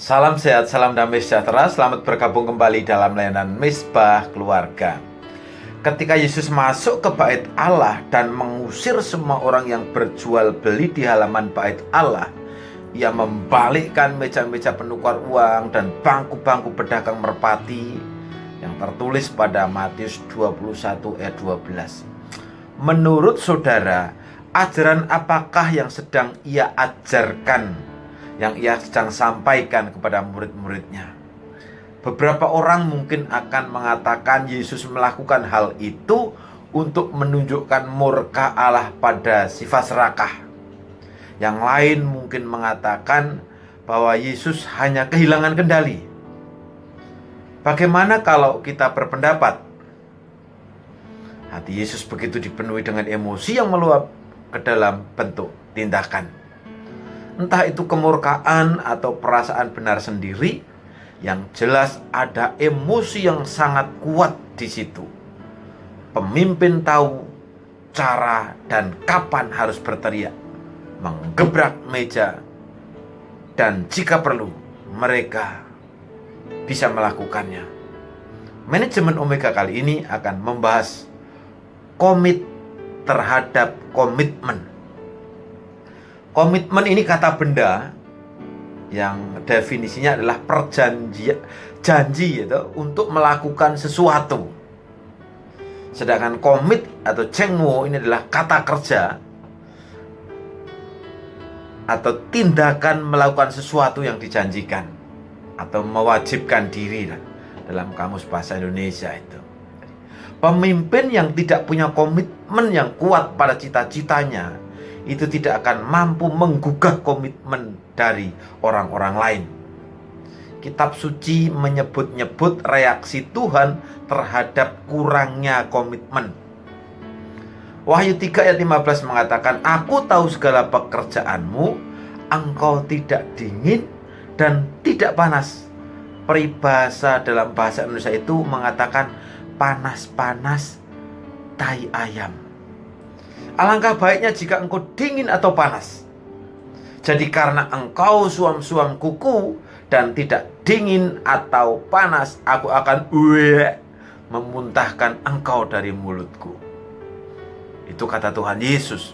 Salam sehat, salam damai sejahtera. Selamat bergabung kembali dalam layanan Misbah Keluarga. Ketika Yesus masuk ke bait Allah dan mengusir semua orang yang berjual beli di halaman bait Allah, Ia membalikkan meja-meja penukar uang dan bangku-bangku pedagang merpati yang tertulis pada Matius 21 ayat 12. Menurut saudara, ajaran apakah yang sedang Ia ajarkan, yang Ia sedang sampaikan kepada murid-muridnya? Beberapa orang mungkin akan mengatakan Yesus melakukan hal itu untuk menunjukkan murka Allah pada sifat serakah. Yang lain mungkin mengatakan bahwa Yesus hanya kehilangan kendali. Bagaimana kalau kita berpendapat hati Yesus begitu dipenuhi dengan emosi yang meluap ke dalam bentuk tindakan? Entah itu kemurkaan atau perasaan benar sendiri, yang jelas ada emosi yang sangat kuat di situ. Pemimpin tahu cara dan kapan harus berteriak, menggebrak meja, dan jika perlu mereka bisa melakukannya. Manajemen Omega kali ini akan membahas komit terhadap komitmen. Komitmen ini kata benda yang definisinya adalah perjanjian, janji untuk melakukan sesuatu. Sedangkan komit atau cengwo ini adalah kata kerja atau tindakan melakukan sesuatu yang dijanjikan atau mewajibkan diri dalam kamus bahasa Indonesia itu. Pemimpin yang tidak punya komitmen yang kuat pada cita-citanya itu tidak akan mampu menggugah komitmen dari orang-orang lain. Kitab suci menyebut-nyebut reaksi Tuhan terhadap kurangnya komitmen. Wahyu 3 ayat 15 mengatakan, "Aku tahu segala pekerjaanmu, engkau tidak dingin dan tidak panas." Peribahasa dalam bahasa Indonesia itu mengatakan panas-panas tai ayam. Alangkah baiknya jika engkau dingin atau panas. Jadi karena engkau suam-suam kuku dan tidak dingin atau panas, aku akan memuntahkan engkau dari mulutku. Itu kata Tuhan Yesus.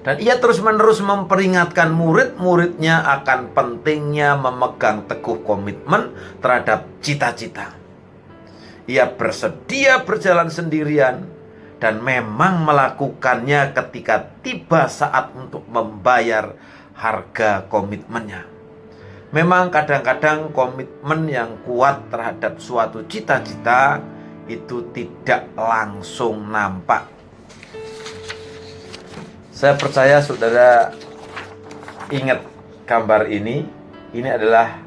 Dan Ia terus-menerus memperingatkan murid-muridnya akan pentingnya memegang teguh komitmen terhadap cita-cita. Ia bersedia berjalan sendirian dan memang melakukannya ketika tiba saat untuk membayar harga komitmennya. Memang kadang-kadang komitmen yang kuat terhadap suatu cita-cita itu tidak langsung nampak. Saya percaya saudara ingat gambar ini. Ini adalah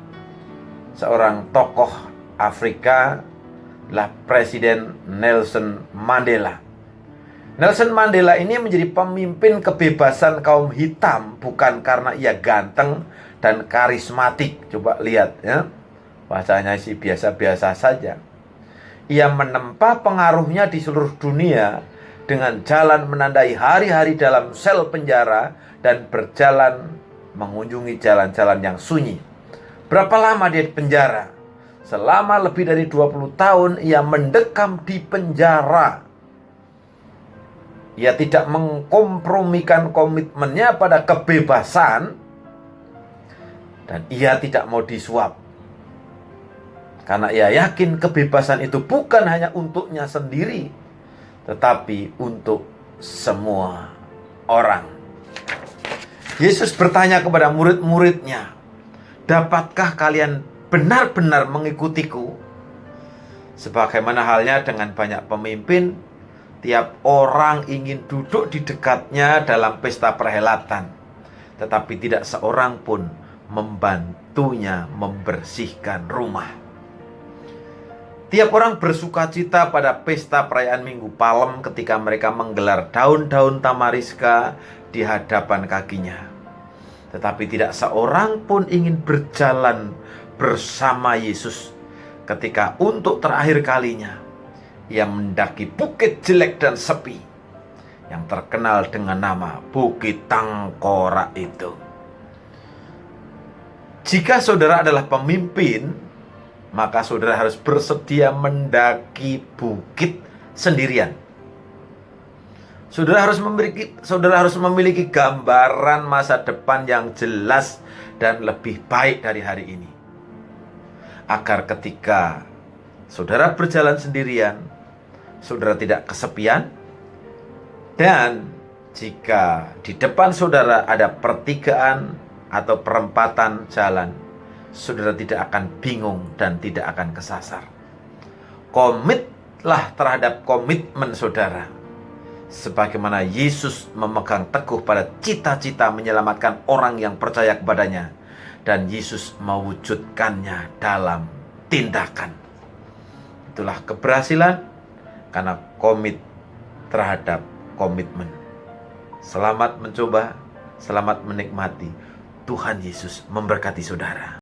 seorang tokoh Afrika, adalah Presiden Nelson Mandela. Nelson Mandela ini menjadi pemimpin kebebasan kaum hitam bukan karena ia ganteng dan karismatik. Coba lihat ya, wajahnya sih biasa-biasa saja. Ia menempa pengaruhnya di seluruh dunia dengan jalan menandai hari-hari dalam sel penjara dan berjalan mengunjungi jalan-jalan yang sunyi. Berapa lama dia di penjara? Selama lebih dari 20 tahun ia mendekam di penjara. Ia tidak mengkompromikan komitmennya pada kebebasan dan ia tidak mau disuap. Karena ia yakin kebebasan itu bukan hanya untuknya sendiri, tetapi untuk semua orang. Yesus bertanya kepada murid-muridnya, "Dapatkah kalian benar-benar mengikutiku?" Sebagaimana halnya dengan banyak pemimpin, tiap orang ingin duduk di dekatnya dalam pesta perhelatan, tetapi tidak seorang pun membantunya membersihkan rumah. Tiap orang bersuka cita pada pesta perayaan Minggu Palem ketika mereka menggelar daun-daun tamariska di hadapan kakinya. Tetapi tidak seorang pun ingin berjalan bersama Yesus ketika untuk terakhir kalinya Ia mendaki bukit jelek dan sepi yang terkenal dengan nama Bukit Tangkorak itu. Jika saudara adalah pemimpin, maka saudara harus bersedia mendaki bukit sendirian. Saudara harus memiliki gambaran masa depan yang jelas dan lebih baik dari hari ini. Agar ketika saudara berjalan sendirian, saudara tidak kesepian. Dan jika di depan saudara ada pertigaan atau perempatan jalan, saudara tidak akan bingung dan tidak akan kesasar. Komitlah terhadap komitmen saudara. Sebagaimana Yesus memegang teguh pada cita-cita menyelamatkan orang yang percaya kepadanya. Dan Yesus mewujudkannya dalam tindakan. Itulah keberhasilan karena komit terhadap komitmen. Selamat mencoba, selamat menikmati. Tuhan Yesus memberkati saudara.